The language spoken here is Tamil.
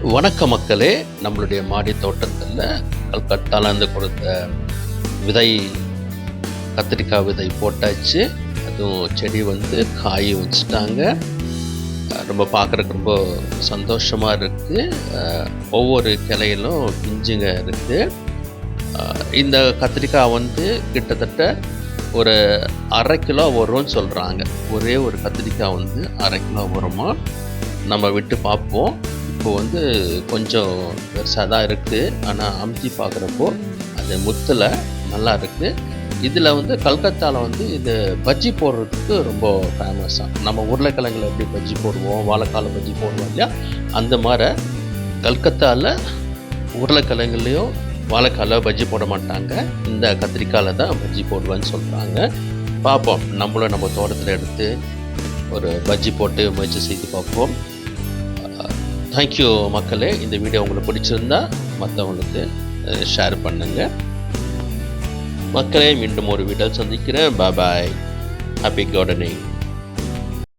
வணக்க மக்களே, நம்மளுடைய மாடி தோட்டத்தில் கல்கட்டாலேருந்து கொடுத்த விதை, கத்திரிக்காய் விதை போட்டாச்சு. அதுவும் செடி காய் வச்சுட்டாங்க. ரொம்ப பார்க்குறதுக்கு ரொம்ப சந்தோஷமாக இருக்குது. ஒவ்வொரு கிளையிலும் பிஞ்சுங்க இருக்குது. இந்த கத்திரிக்காய் கிட்டத்தட்ட ஒரு 1/2 கிலோ வரும்னு சொல்கிறாங்க. ஒரே ஒரு கத்திரிக்காய் 1/2 கிலோ வருமா? நம்ம விட்டு பார்ப்போம். இப்போ கொஞ்சம் பெருசாக தான் இருக்குது. ஆனால் அமுத்தி பார்க்குறப்போ அது முத்தில் நல்லா இருக்குது. இதில் கல்கத்தாவில் இது பஜ்ஜி போடுறதுக்கு ரொம்ப ஃபேமஸாக. நம்ம உருளைக்கிழங்குல எப்படி பஜ்ஜி போடுவோம், வாழைக்கால பஜ்ஜி போடுவோம் இல்லையா, அந்த மாதிரி கல்கத்தாவில் உருளைக்கிழங்குலேயும் வாழைக்கால பஜ்ஜி போட மாட்டாங்க. இந்த கத்திரிக்காயில் தான் பஜ்ஜி போடுவேன்னு சொல்கிறாங்க. பார்ப்போம், நம்மளும் நம்ம தோட்டத்தில் எடுத்து ஒரு பஜ்ஜி போட்டு முயற்சி செய்து பார்ப்போம். தேங்க்யூ மக்களே. இந்த வீடியோ உங்களுக்கு பிடிச்சிருந்தா மற்றவங்களுக்கு ஷேர் பண்ணுங்கள். மக்களே, மீண்டும் ஒரு வீடியோ சந்திக்கிறேன். பாய். Happy gardening.